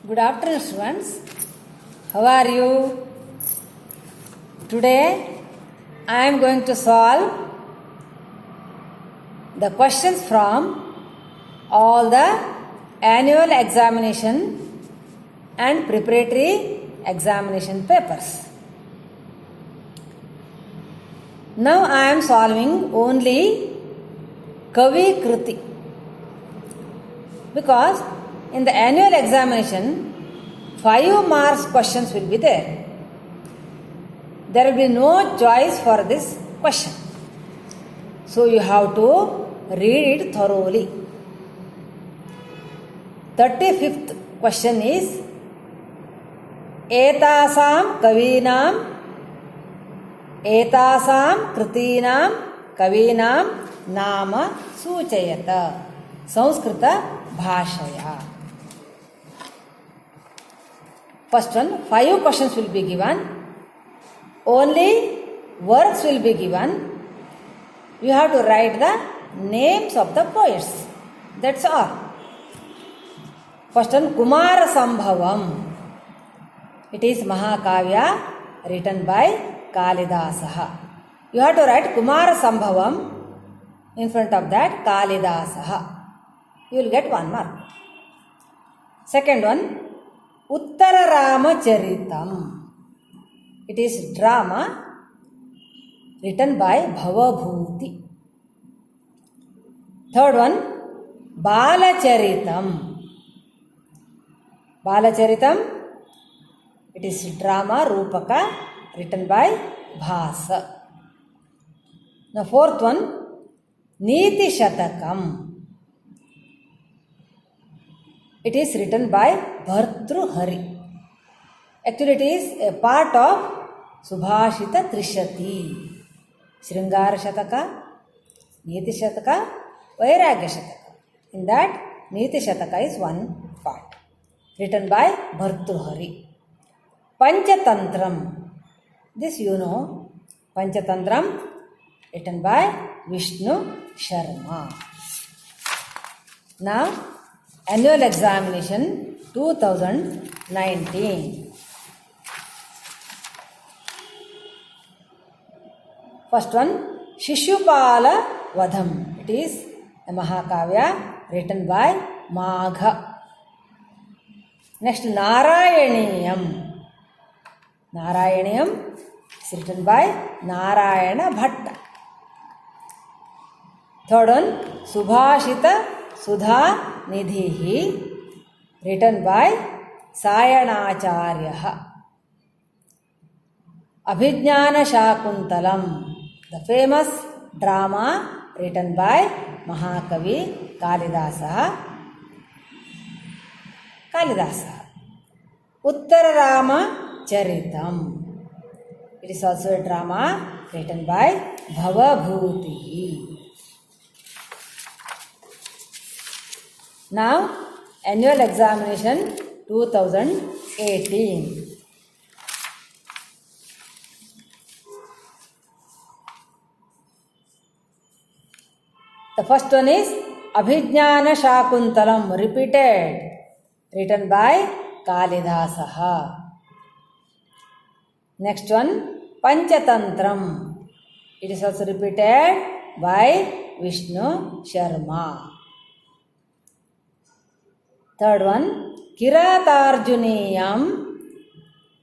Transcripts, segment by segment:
Good afternoon, students. How are you? Today I am going to solve the questions from all the annual examination and preparatory examination papers. Now I am solving only Kavi Kriti because in the annual examination 5 marks questions will be there. There will be no choice for this question. So you have to read it thoroughly. 35th question is Etasam kritinam kavinam nama suchayata Sanskrita bhashaya. First one, 5 questions will be given. Only words will be given. You have to write the names of the poets. That's all. First one, Kumara Sambhavam. It is Mahakavya written by Kalidasaha. You have to write Kumara Sambhavam in front of that Kalidasaha. You will get 1 mark. Second one, Uttara Ramacharitam. It is drama written by Bhavabhuti. Third one, Balacharitam. Balacharitam, it is drama Rupaka written by Bhasa. Now fourth one, Niti Shatakam. It is written by Bhartruhari. Actually, it is a part of Subhashita Trishati. Sringara Shataka, Niti Shataka, Vairagya Shataka. In that, Niti Shataka is one part. Written by Bhartruhari. Panchatantram. This you know. Panchatantram written by Vishnu Sharma. Now, annual examination 2019. First one, Shishupala Vadham. It is a Mahakavya written by Magha. Next, Narayaniyam. Narayaniyam is written by Narayana Bhatta. Third one, Subhashita Sudha Nidhihi written by Sayanacharya. Abhijnana Shakuntalam, the famous drama written by Mahakavi Kalidasa. Uttara Rama Charitam. It is also a drama written by Bhavabhuti. Now, annual examination 2018. The first one is Abhijnana Shakuntalam, repeated, written by Kalidasaha. Next one, Panchatantram. It is also repeated by Vishnu Sharma. Third one, Kiratarjuniyam.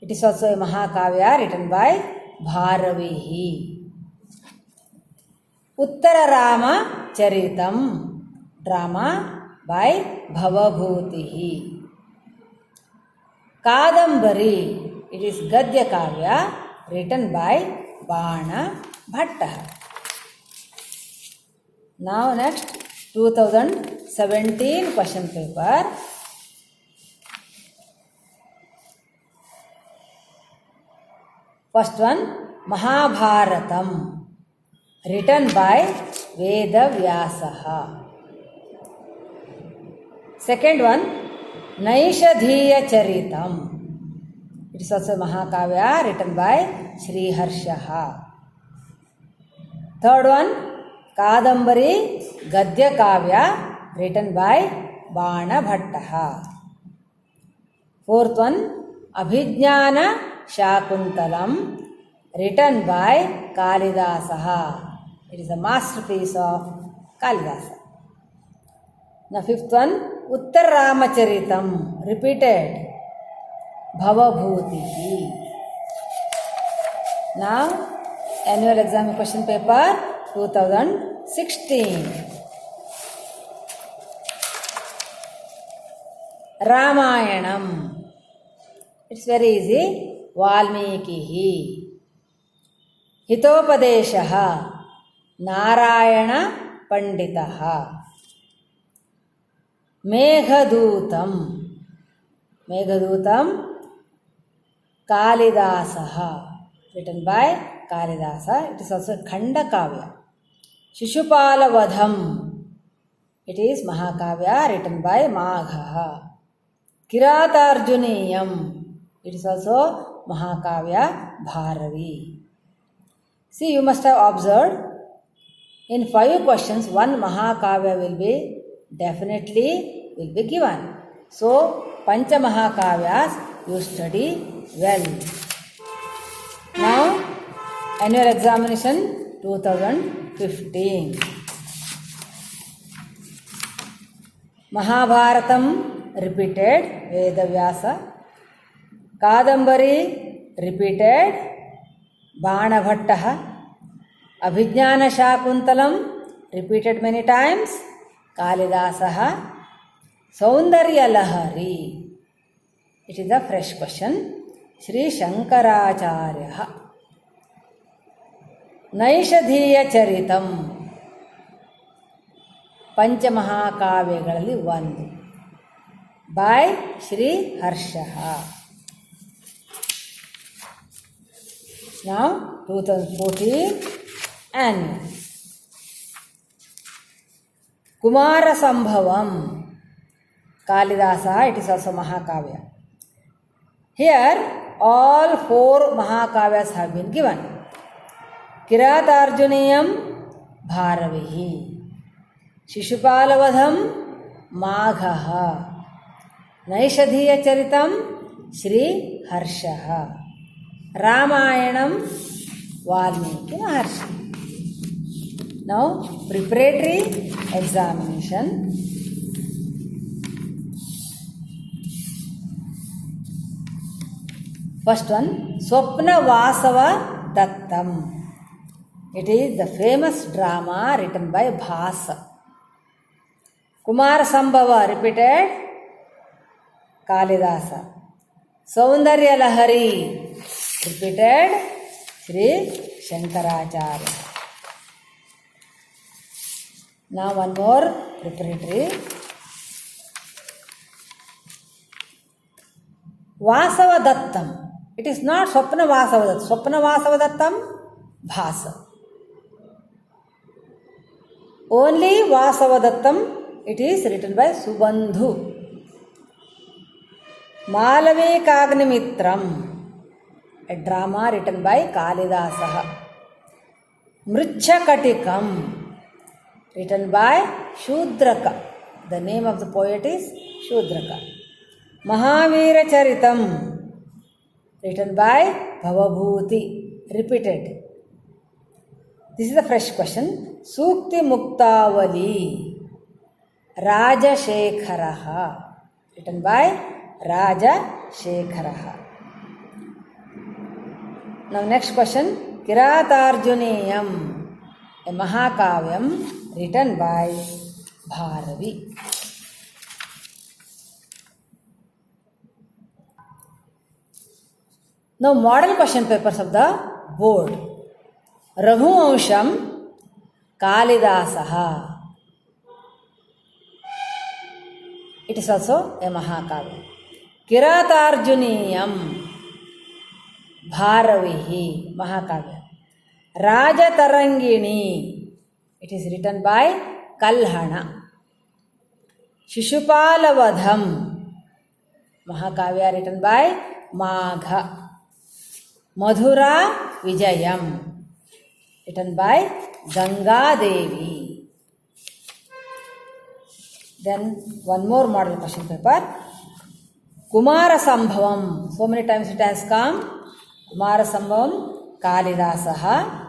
It is also a Mahakavya written by Bharavihi. Uttara Rama Charitam, drama by Bhavabhutihi. Kadambari, it is Gadya Kavya written by Bana Bhatta. Now next, 2017 question paper. First one, Mahabharatam, written by Veda Vyasaha. Second one, Naishadhiya Charitam. It is also Mahakavya written by Sri Harshaha. Third one, Kadambari Gadya Kavya written by Bana Bhattaha. Fourth one, Abhijnana Shakuntalam, written by Kalidasaha. It is a masterpiece of Kalidasa. Now fifth one, Uttar Ramacharitam, repeated, Bhavabhutihi. Now, annual exam question paper 2016. Ramayanam. It's very easy. Valmikihi. Hitopadeshaha. Narayana Panditaha. Meghadutam. Meghadutam Kalidasaha. Written by Kalidasa. It is also Khanda Kavya. Shishupala Vadham. It is Mahakavya written by Maghaha. Kiratarjuniyam. It is also Mahakavya Bharavi. See, you must have observed in 5 questions one Mahakavya will be definitely given. So, Pancha Mahakavyas you study well. Now, annual examination 2015. Mahabharatam repeated, Vedavyasa. Kadambari repeated, Banabhattaha. Abhijnana Shakuntalam repeated many times, Kalidasaha. Saundarya Lahari. It is a fresh question. Shri Shankaracharya. Naishadhiya Charitam. Panchamahakavyಗಳಲ್ಲಿ ಒಂದು by Shri Harshaha. Now 2014 annual. Kumara Sambhavam. Kalidasa, it is also Mahakavya. Here all 4 Mahakavyas have been given. Kiratarjuniyam Bharavihi. Shishupalavadham Maghaha. Naishadhiya Charitam Shri Harshaha. Ramayanam Valmiki Maharshi. Now, preparatory examination. First one, Swapna Vasava Dattam. It is the famous drama written by Bhasa. Kumara Sambhava repeated, Kalidasa. Saundarya Lahari repeated, Shri Shankaracharya. Now one more preparatory. Vasava Dattam. It is not Swapna Vasava Dattam. Swapna Vasava Dattam, Bhasa. Only Vasava Dattam, it is written by Subandhu. Malavikagnimitram, a drama written by Kalidasaha. Mrichakatikam, written by Shudraka. The name of the poet is Shudraka. Mahavira Charitam, written by Bhavabhuti, repeated. This is a fresh question. Sukti Muktavali, Raja Shekharaha, written by Raja Shekharaha. Now next question. Kiratarjuniyam, a Mahakavyam written by Bharavi. Now model question papers of the board. Raghuvansham Kalidasaha. It is also a Mahakavya. Kiratarjuniyam Bharavihi, Mahakavya. Rajatarangini, it is written by Kalhana. Shishupalavadham, Mahakavya written by Magha. Madhura Vijayam, written by Ganga Devi. Then one more model question paper. Kumarasambhavam. So many times it has come. Kumarasambhavam, Kalidasaha.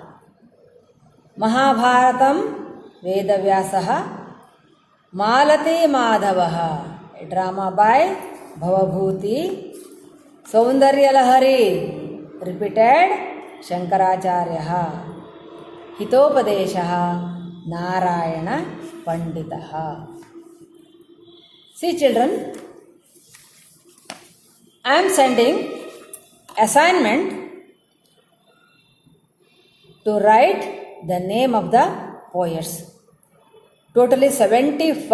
Mahabharatam, Vedavyasah. Malati Madhavaha, a drama by Bhavabhuti. Saundarya Lahari, repeated Shankaracharyaha. Hitopadeshaha, Narayana Panditaha. See children, I am sending assignment to write the name of the poets. Totally 75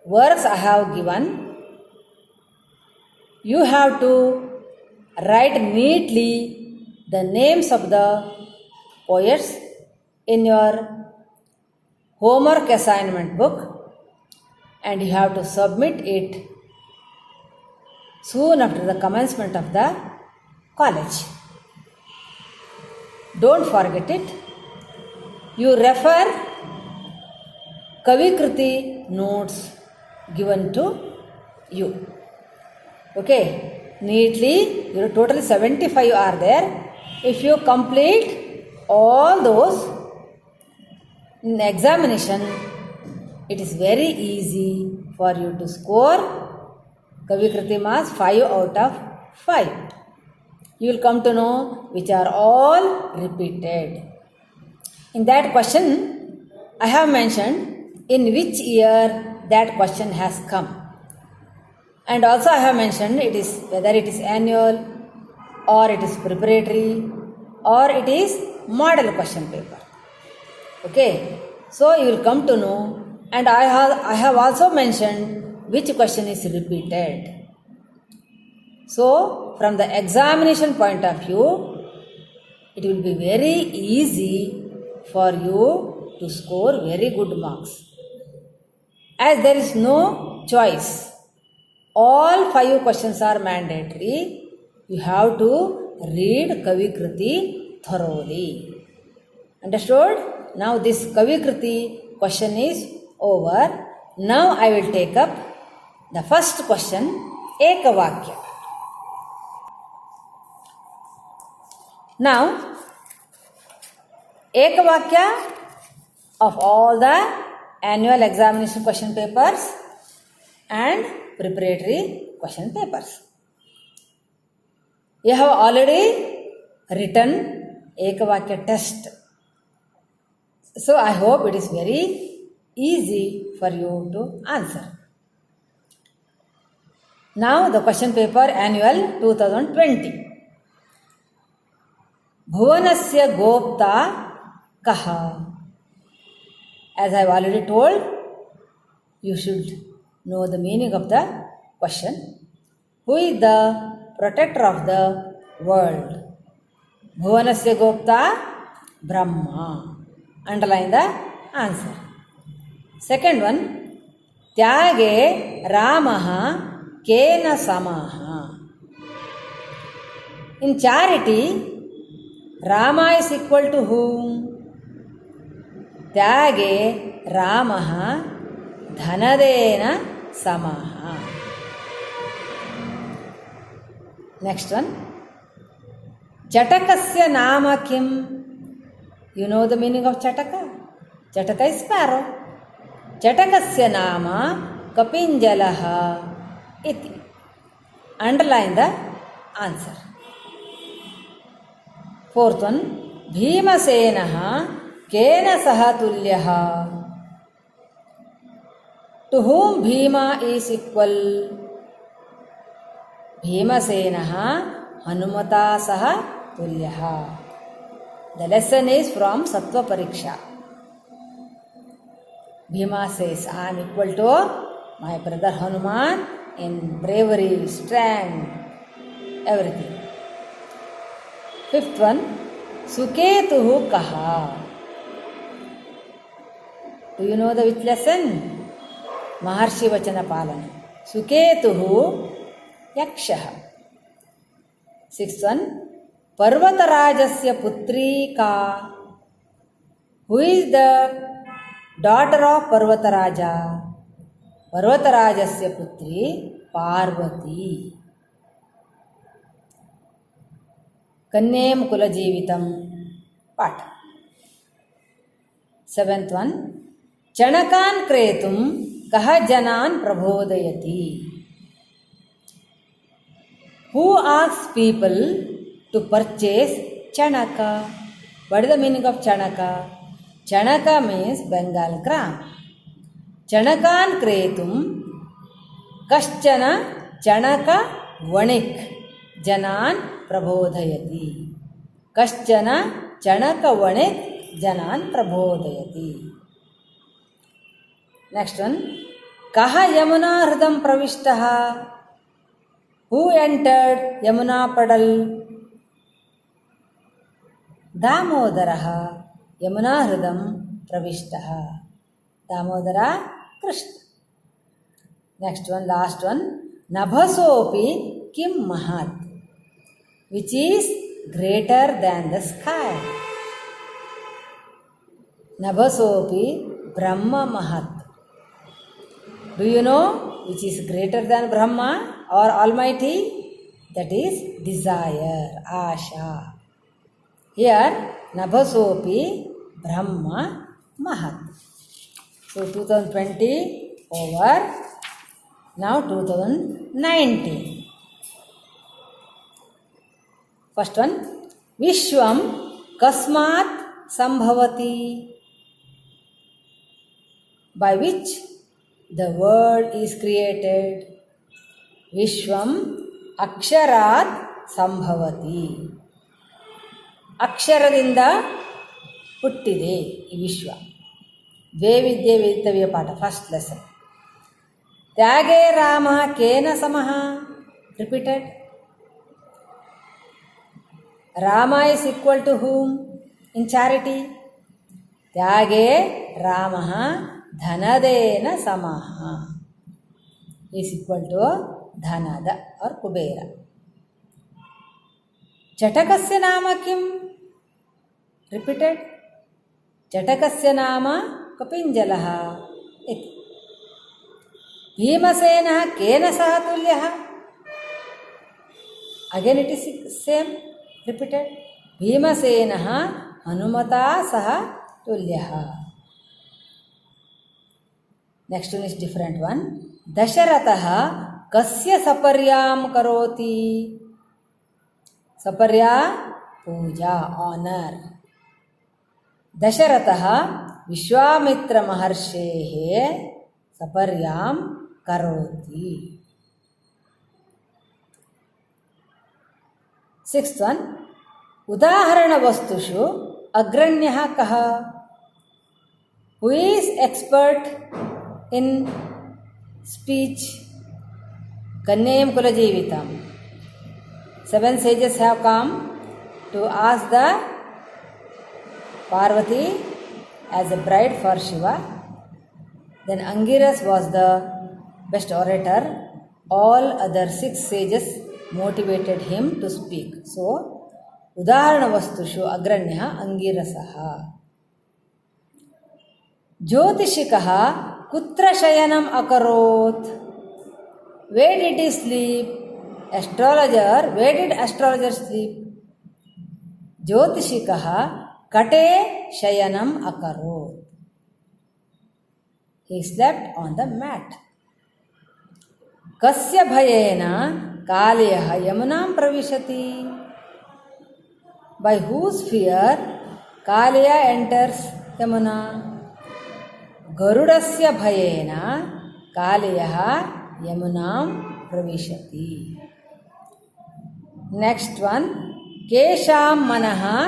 works I have given. You have to write neatly the names of the poets in your homework assignment book, and you have to submit it soon after the commencement of the college. Don't forget it. You refer Kavikriti notes given to you. Okay, neatly, your total 75 are there. If you complete all those in examination, it is very easy for you to score Kavikriti marks 5 out of 5. You will come to know which are all repeated. In that question, I have mentioned in which year that question has come. And also I have mentioned it is whether it is annual or it is preparatory or it is model question paper. Okay, so you will come to know, and I have also mentioned which question is repeated. So from the examination point of view, it will be very easy for you to score very good marks. As there is no choice, all 5 questions are mandatory. You have to read Kavikriti thoroughly. Understood? Now this Kavikriti question is over. Now I will take up the first question, Ekavakya. Now, Ekavakya of all the annual examination question papers and preparatory question papers. You have already written Ekavakya test. So I hope it is very easy for you to answer. Now the question paper annual 2020. Bhuvanasya Gopta Kaha. As I have already told, you should know the meaning of the question. Who is the protector of the world? Bhuvanasya Gopta Brahma. Underline the answer. Second one, Tyage Ramaha Kena Samaha. In charity, Rama is equal to whom? Tyage Ramaha Dhanadena Samaha. Next one. Chatakasya Nama Kim. You know the meaning of Chataka? Chataka is sparrow. Chatakasya Nama Kapinjalaha Iti. Underline the answer. Fourth one. Bhimasenaha Kena Saha Tulyaha. To whom Bhima is equal? Bhimasenaha Hanumata Saha Tulyaha. The lesson is from Sattva Pariksha. Bhima says, I am equal to my brother Hanuman in bravery, strength, everything. Fifth one, Suketuhu Kaha. Do you know the which lesson? Maharshi Vachana Palana. Suketuhu Yakshaha. Sixth one, Parvatarajasya Putri Ka. Who is the daughter of Parvataraja? पर्वतराजस्य पुत्री पार्वती। कन्येम कुलजीवितं पाठ। 7th one, चणकान् क्रेतुं कः जनान् प्रबोधयति? Who asks people to purchase chanaka? What is the meaning of chanaka? Chanaka means Bengal gram. Chanakan kretum kaschana chanaka vanik janan prabodhayati. Kaschana chanaka vanik janan prabodhayati. Next one, kaha yamuna hridam pravishtaha? Who entered Yamuna Padal? Damodaraha Yamuna Hridam Pravishtaha. Damodara Krishna. Next one, last one. Nabhasopi Kim Mahat, which is greater than the sky. Nabhasopi Brahma Mahat. Do you know which is greater than Brahma or Almighty? That is desire, asha. Here, Nabhasopi Brahma Mahat. So 2020 over. Now 2019. First one, Vishwam Kasmat Sambhavati, by which the world is created. Vishwam Aksharat Sambhavati. Aksharadinda puttide ಈ ವಿಶ್ವ. ದ್ವೇ ವಿದ್ಯೆ ವೇದಿತವ್ಯ ಪಾಠ, first lesson. ತ್ಯಾಗೇ ರಾಮ ಕೇನ ಸಮಃ? Repeated. Rama is equal to whom in charity? ತ್ಯಾಗೇ ರಾಮ ಧನದೇನ ಸಮಃ is equal to Dhanada or Kubera. Chatakasya nama kim? Repeated. Chatakasya nama Kapinjalaha. Bhimasenaha kena saha tulyaha? Again it is same. Repeated. Bhimasenaha Hanumata saha tulyaha. Next one is different one. Dasharataha kasya saparyam karoti? Saparya, puja, honor. Dasharataha Vishwamitra Maharshehe saparyam karoti. 6th one, Udaharana vastushu agranyaha kaha? Who is expert in speech? Kanyayam Kulajeevitam. 7 sages have come to ask the Parvati as a bride for Shiva. Then Angiras was the best orator. All other 6 sages motivated him to speak. So, Udaharana vastushu agranyaha Angirasaha. Jyotishikaha kutra shayanam akarot? Where did he sleep? Astrologer, where did astrologer sleep? Jyotishikaha kate shayanam akarot. He slept on the mat. Kasya bhayena kaliyaha yamunam pravishati? By whose fear Kaliya enters Yamuna? Garudasya bhayena Kaliyaha Yamunam pravishati. Next one, Kesham manaha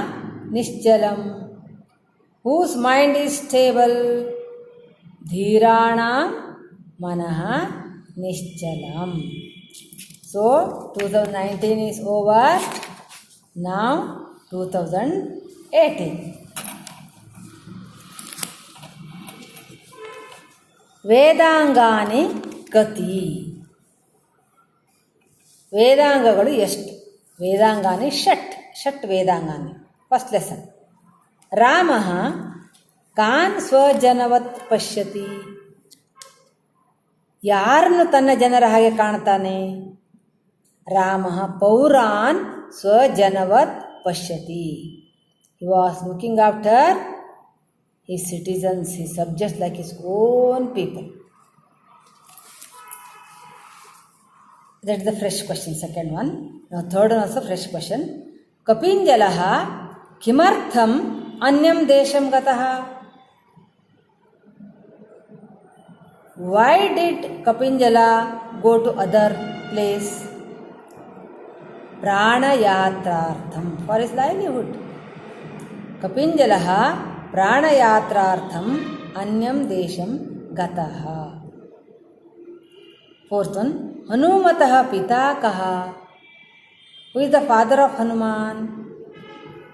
nischalam. Whose mind is stable? Dhirana manaha nischalam. So 2019 is over. Now 2018. ವೇದಾಂಗಾನಿ ಕತಿ. ವೇದಾಂಗಗಳು ಎಷ್ಟು? ವೇದಾಂಗಾನಿ ಷಟ್ ವೇದಾಂಗಾನಿ. First lesson. ರಾಮಃ ಕಾನ್ ಸ್ವಜನವತ್ ಪಶ್ಯತಿ? ಯಾರನ್ನು ತನ್ನ ಜನರ ಹಾಗೆ ಕಾಣ್ತಾನೆ? ರಾಮಃ ಪೌರಾನ್ ಸ್ವಜನವತ್ ಪಶ್ಯತಿ. He was looking after his citizens, his subjects like his own people. That is the fresh question, second one. Now third one also fresh question. Kapinjalah kimartham anyam desham gataha? Why did Kapinjala go to other place? Pranayatrartham, for his livelihood. Kapinjalah pranayatrartham anyam desham gataha. Fourth one, Hanumatah pita kaha? Who is the father of Hanuman?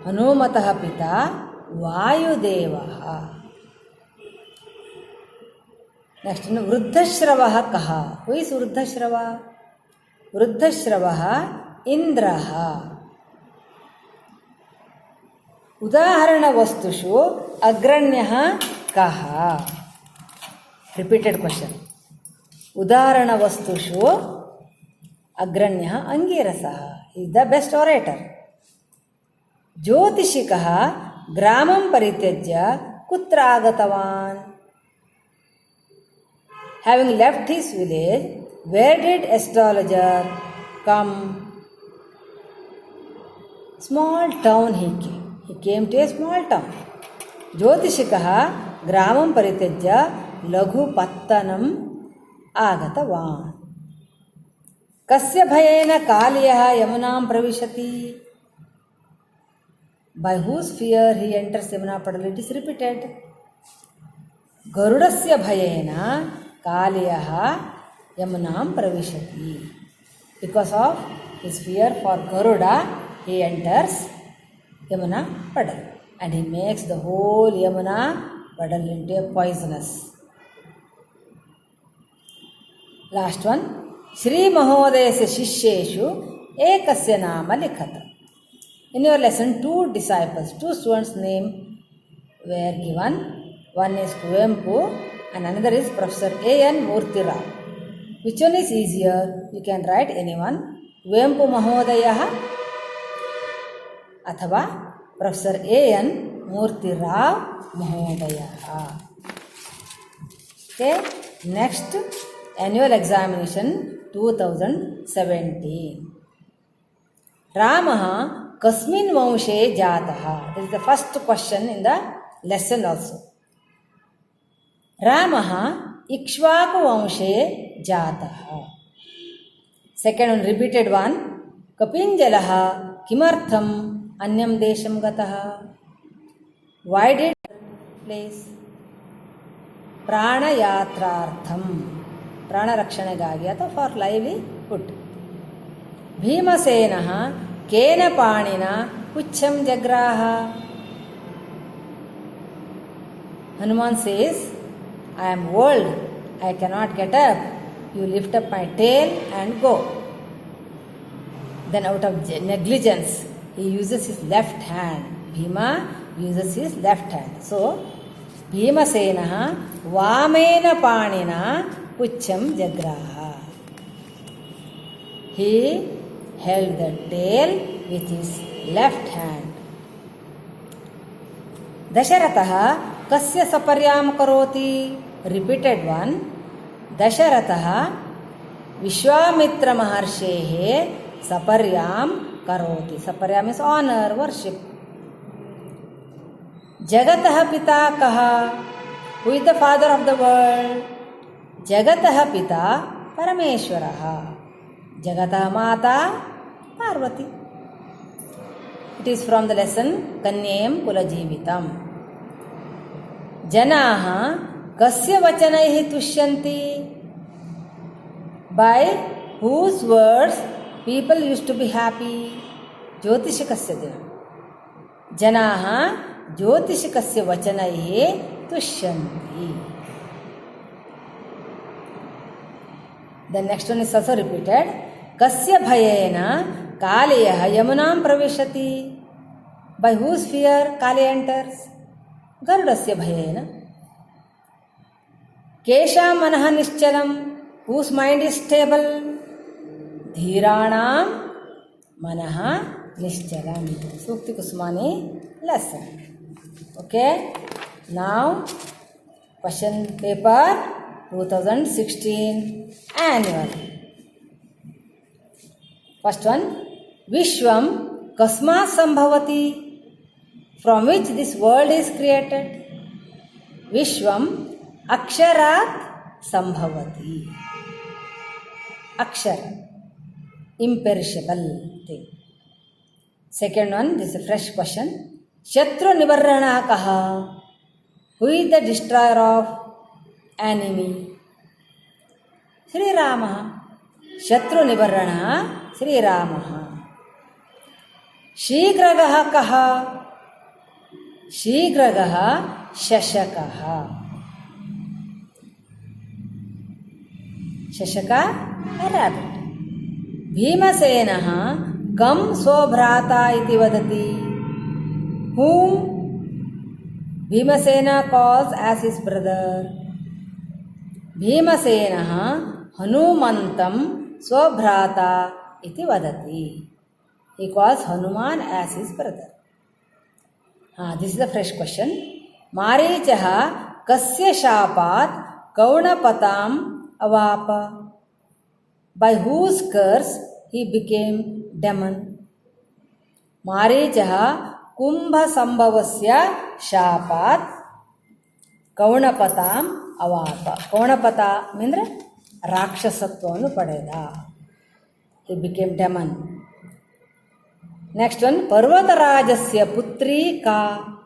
Hanumatah pita Vayudevaha. Next one, Vruddhashravah kaha? Who is Vruddhashrava? Vruddhashravah Indraha. Udaharana vastushu agranyah kaha? Repeated question. Udaharana vastushu agranyah Angirasaha. He is the best orator. Jyotishikaha gramam parityajya kutra agatavan? Having left his village, where did astrologer come? Small town he came. He came to a small town. Jyotishikaha gramam parityajya laghu pattanam agatavan. Kasya bhayena kaliyah yamunam pravishati? By whose fear he enters Yamuna Padal? It is repeated. Garudasya bhayena kaliyah yamunam pravishati. Because of his fear for Garuda, he enters Yamuna Padal and he makes the whole Yamuna Padal into a poisonous. Last one. Shri Mahodayasya Shishyeshu Ekasya Nama Likhata. In your lesson, two students' name were given. One is Kuvempu and another is Professor A.N. Murthy Rao. Which one is easier? You can write anyone. Kuvempu Mahodayah athava Professor A.N. Murthy Rao Mahodayah. Okay, next annual examination 2017. Ramaha kasmin vamshe jataha? This is the first question in the lesson also. Ramaha ikshvaku vamshe jataha. Second one, repeated one. Kapinjalaha kimartham anyam desham gataha? Why did place? Pranayatrartham. ಪ್ರಾಣ ರಕ್ಷಣೆಗಾಗಿ ಅಥವಾ for livelihood. ಭೀಮಸೇನಃ ಕೇನ ಪಾಣಿನ ಪುಚ್ಛಂ ಜಗ್ರಾಹ? Hanuman says, I am old, I cannot get up. You lift up my tail and go. Then out of negligence, he uses his left hand. Bhima uses his left hand. So, Bhimasenah Vamena Panina Pucham Jagraha. He held the tail with his left hand. Dasharatha Kasya Saparyam Karoti? Repeated one. Dasharatha Vishwamitra Maharshehe Saparyam Karoti. Saparyam is honor, worship. Jagataha Pita Kaha? Who is the father of the world? Jagataha Pita Parameshwaraha. Jagataha Mata Parvati. It is from the lesson Kanyayam Kulajeevitam. Janaha Kasya Vachanaihi Tushyanti? By whose words people used to be happy? Jyotishikasya Dinam. Janaha Jyotishikasya Vachanaihi Tushyanti. The next one is also repeated. Kasya bhayena Kaliyah Yamunam pravishati? By whose fear Kali enters? Garudasya bhayena. Kesha manah nishchalam? whose mind is stable? Dhiranam manaha nishchalam. Sukti Kusmani lesson. Okay, now question paper 2016 annual. First one, Vishwam kasmat sambhavati, from which this world is created. Vishwam aksharat sambhavati. Akshara, imperishable thing. Second one, this is a fresh question. Shatru nivarrana kaha, who is the destroyer of enemy? Sri Rama. Shatru nivarrana Sri Rama. Shigragaha kaha, Shigragaha Shashakaha. Shashaka, a rabbit. Bhimasenaha kam swabhrata iti vadati, whom Bhimasena calls as his brother. Bhimasenaha Hanumantam swabhrata iti vadati. He calls Hanuman as his brother. This is the fresh question. Marichaha kasya shapat kaunapatam avapa, by whose curse he became demon. Marichaha kumbha sambhavasya shapat kaunapatam avapa. Kaunapata means rakshasatvaanu padeda. He became demon. Next one, Parvatarajasya putri ka,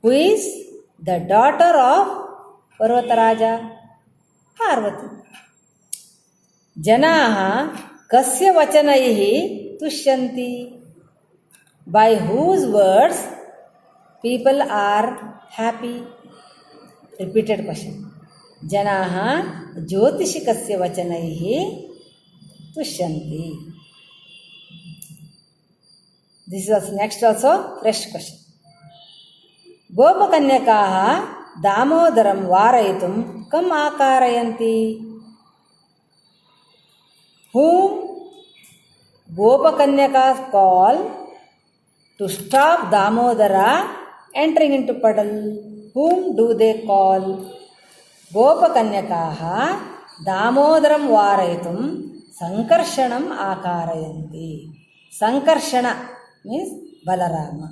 who is the daughter of Parvataraja? Parvati. Janaha kasya vachanaihi tushyanti, by whose words people are happy. Repeated question. Janaha jyotishikasya vachanaihi tushyanti. This is next also fresh question. Gopakanyakaha damodaram varayitum kam akarayanti, whom Gopakanyakas call to stop Damodara entering into puddle. Whom do they call? Gopakanyakaha damodaram varayitum sankarshanam akarayanti. Sankarshana means Balarama.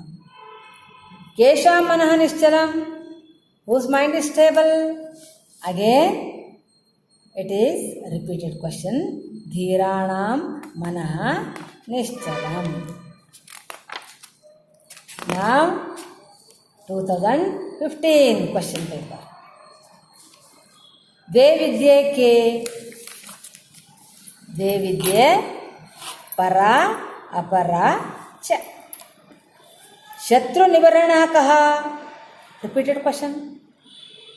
Kesha manaha nishchalam, whose mind is stable? Again, it is a repeated question. Dhiranam manaha nishchalam. Now, 2015 question paper. Devidye ke, Devidye para apara cha. Shatru nivarrana kaha? Repeated question.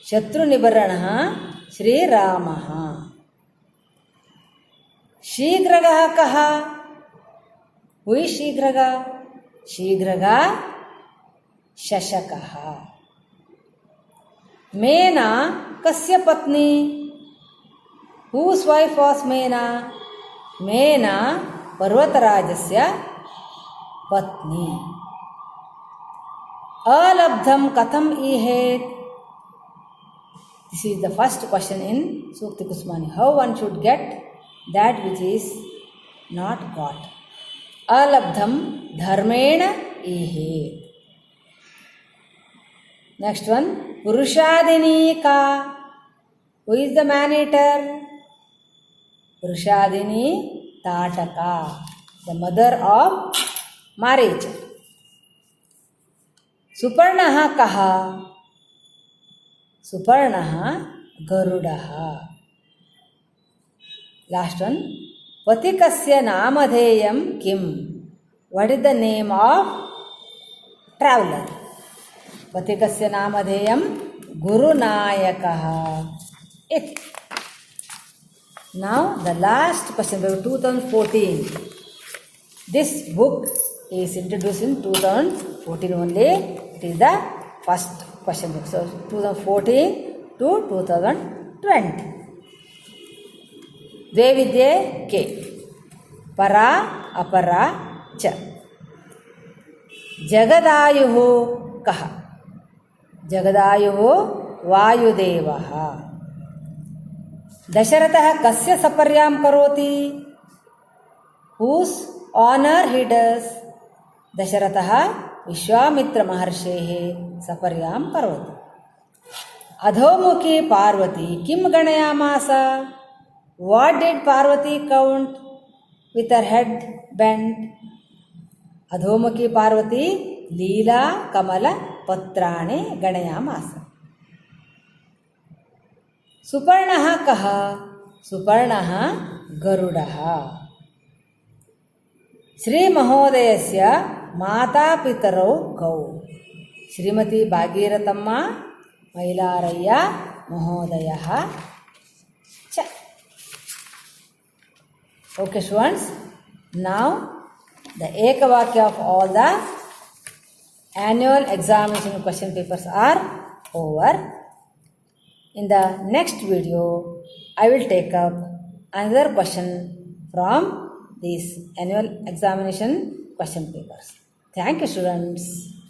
Shatru nivarrana Sri Ramaha. Shigragaha kaha? Who is Shigraga? Shigraga Shashakaha. Mena kasya patni? Whose wife was Mena? Mena Parvatarajasya patni. Alabdham katham ihet? This is the first question in Sukti Kusmani. How one should get that which is not got. Alabdham dharmena ihet. Next one, Purushadini ka? Who is the man-eater? Purushadini Tataka, the mother of Maricha. Suparnaha kaha? Suparnaha Garudaha. Last one, Patikasya namadheyam kim? What is the name of traveler? Patikasya namadheyam Guru Nayakaha. It. Now the last question, 2014. This book is introduced in 2014 only. It is the first question book. So 2014 to 2020. द्वे विद्ये के परा अपरा च जगदायुः कः जगदायुः वायुदेवः दशरथः कस्य सपर्यां करोति whose honor he does दशरथः विश्वामित्रमहर्षेः सपर्यां करोति अधोमुखी पार्वती किं गणयामास what did Parvati count with her head bent अधोमुखी Parvati लीला कमल पत्राणि गणयामास सुपर्णः कः सुपर्णः गरुडः श्रीमहोदयस्य मातापितरौ गौ श्रीमती भागीरथम्म मैलारय्य महोदयः च okay students now the ekavakya of all the annual examination question papers are over. In the next video I will take up another question from these annual examination question papers. Thank you students.